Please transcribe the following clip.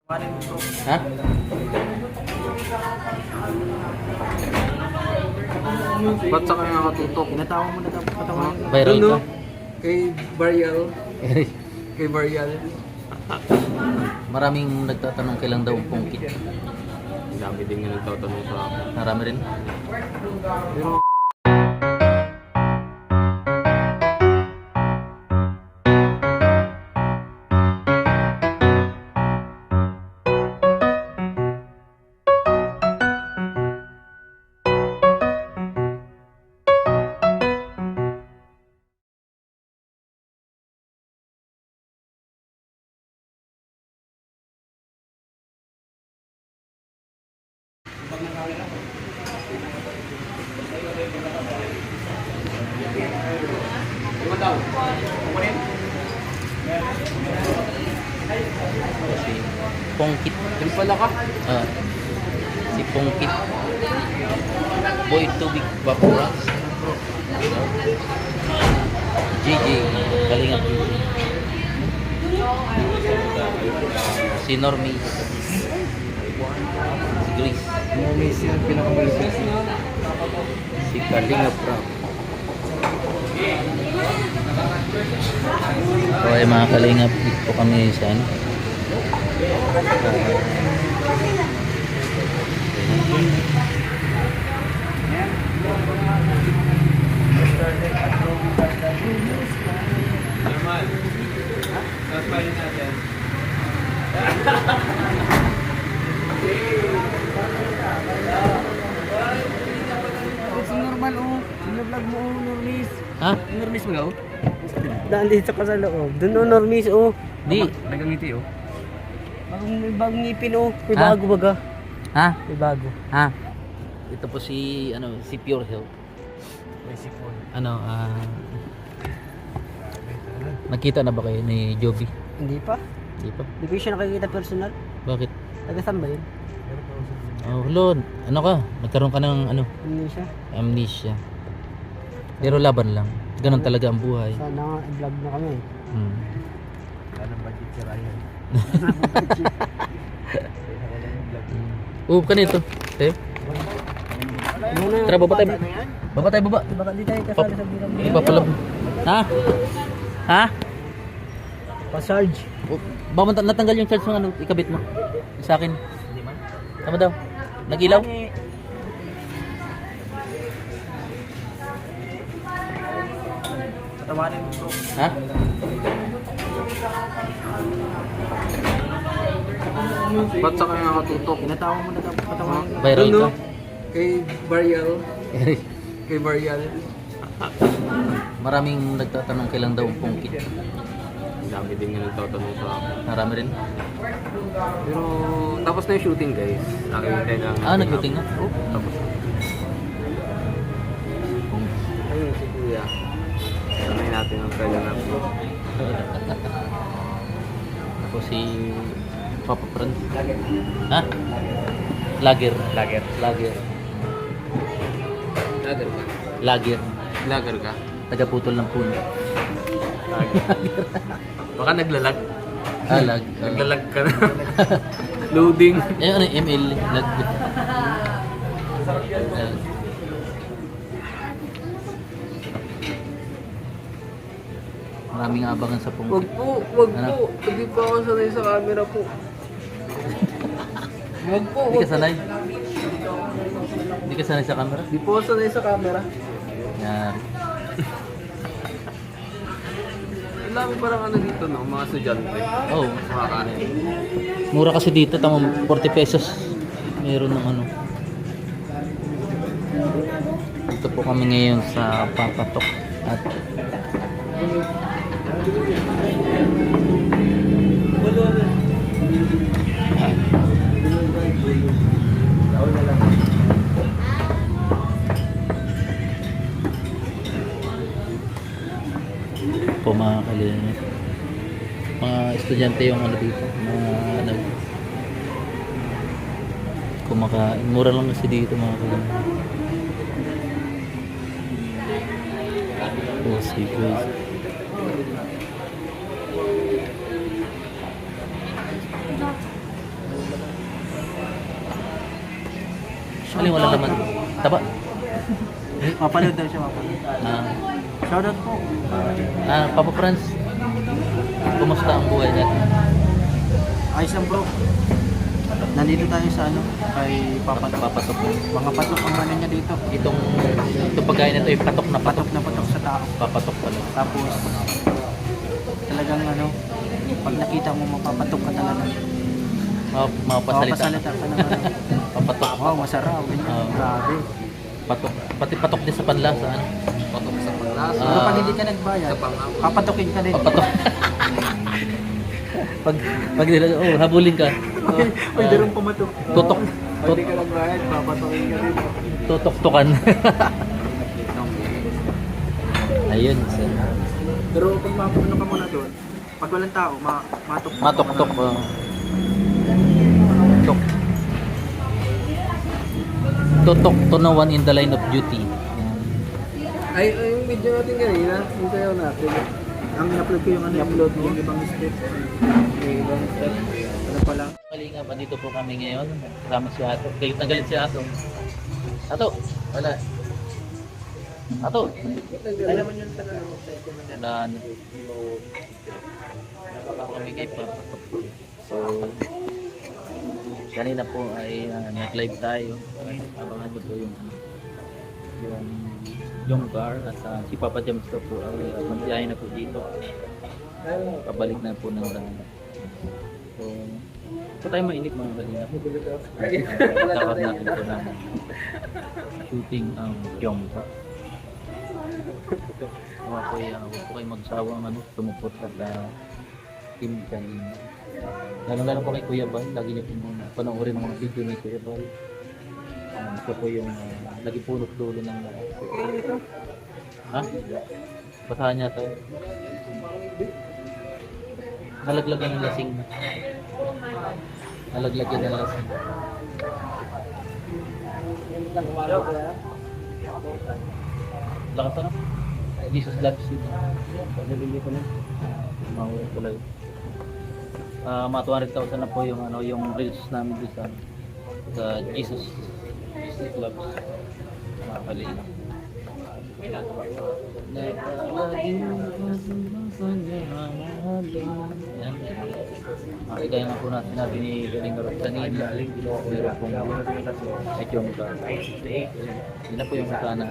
Ha? Ba't sa kanya nakatutok? Pinatawa mo na katawan. Viral Viral ka? ka? Kay Barial. Kay Barial. Maraming nagtatanong kailan daw ang pungkit. Ang dami din nga nagtatanong sa akin. Marami rin. Pero Si Pungkit. yung pala ka? Ah. Si Pungkit. Boy Tubig Vaporas. JJ. Kalingap. Si Normie. Si Grace. Momis yan, pinakamalipit. Si Kalingap Rap. So ay mga kalingap, dito kami sa ano? It's normal oh. Sino-vlog mo oh, Normis. Ha? Normis mo oh. Daan dito ka sa loob. Doon no, normies, oh. Di. Nagangiti oh. May bagong ngipin, oh. May Ha? bago baga. Ha? May bago. Ha? Ito po si ano, si Pure Health. May sipon. Ano, nakita na ba kayo ni Joby? Hindi pa. Di pa? Hindi ko siya nakikita personal. Bakit? Taga saan ba yun? Oh, Lord. Ano ka? Nagkaroon ka ng ano, Hindi siya. amnesia. Pero laban lang. Ganun talaga ang buhay. Sana nga, i-vlog na kami. Hmm. Anong budget si Ryan? Ka nito. Eh? Tara, baba tayo. Baba tayo, baba. Baka di tayo kasali sa bilang mo. Ipapalab. Ha? Ha? Pa-charge. Baka natanggal yung charge ng ano, ikabit mo. Sa akin. Tama daw. Nag-ilaw? Patawarin mo bro. Ha? Ba't sa kanya nakatutok? Pinatawa mo na katawan. Viral ka? Kay Barial. Kay Barial. Maraming nagtatanong kailan daw ang pungkit. Ang dami din nga nagtatanong sa akin. Marami rin. Pero tapos na yung shooting guys. Nakikita lang. Nag-shooting na? Oh, tapos na. Ayun si Kuya. Sanay natin ang kailangan po. Ako si Papa Franz. Ha? Lager. Lager. Lager. Lager ka? Lager. Lager ka? Tagaputol ng puno. Lager. Baka naglalag. Lag. Naglalag ka na. Loading. Eh, ano, ML. Lag. Maraming abangan sa Wag pungkit. po, wag Ano? po. Hindi pa ako sanay sa camera po. Wag po, Hindi ka wag po. sanay? Hindi ka sanay sa camera? Hindi po ako sanay sa camera. Yan. Ang dami parang ano dito no, mga estudyante. Oh, Makakain. mura kasi dito. Tama, 40 pesos. Meron ng ano. Dito po kami ngayon sa Papatok. At po mga kalingap, mga estudyante yung ano dito, mga nag kumakain, mura lang kasi dito mga kalingap. Oh, si Grace. Alin wala naman. Taba. Mapanood daw siya, mapanood. Ah, Shoutout po. Papa Franz. Kumusta ang buhay natin? Ayos lang bro. Nandito tayo sa ano, kay Papatok. Papasok mo. Mga patok ang ano niya dito. Itong pagkain na ito ay patok na patok. Patok na patok sa tao. Papatok pala. Tapos, talagang ano, pag nakita mo mapapatok ka talaga. Mapasalita. Mapasalita ka ng ano. Papatok. Wow, masarap. Ganyan. Oo. Grabe. Patok. Pati patok din sa panlasa. Ano? Patok sa panlasa. Pero pag hindi ka nagbayad, Sa pang-apo. papatokin ka din. Papatok. pag nila, habulin ka. Pwede rin pumatok. Tutok. Pag di ka nagbayad, papatokin ka rin. Tutok-tukan. Ayun. Pero pag mapuno ka muna doon, pag walang tao, matok. Matok-tok. Tok. Tutok to no one in the line of duty. Ay, yung video natin kanina, yung sayaw natin. Ang in-upload ko yung ano, i-upload mo yung ibang step. May ibang step. Ano pa lang. Kalinga, andito po kami ngayon. Kasama si Ato. Galit na galit si Ato. Ato, wala. Ato. Ay naman yung tagal mo sa ito. Wala. Kami kay Papa. So, kanina po ay nag-live tayo. Abangan ko po yung car at si Papa James ko po ay magbiyahe na po dito. Pabalik na po ng daan. So, ito tayo mainit mga kanina. Tapos natin po ng shooting ang Pyongsa. Huwag po kayo magsawang tumupot at team kanina. Lalo po kay Kuya Bal, lagi niyo po panoorin ang mga video ni Kuya Bal. Ito po yung lagi punot dulo ng ha? Basahan niya tayo. Nalaglagan ng lasing. Nalaglagan ng lasing. Lakas na? Jesus loves you. Nalili ko na. Mawala ko lang. Mga 200,000 na po yung yung reels namin dito sa Jesus loves mga kalina. Yan. Makikaya nga po natin natin ni Galing Garot kanina. Meron pong medyo mukha. Yun na po yung mukha na.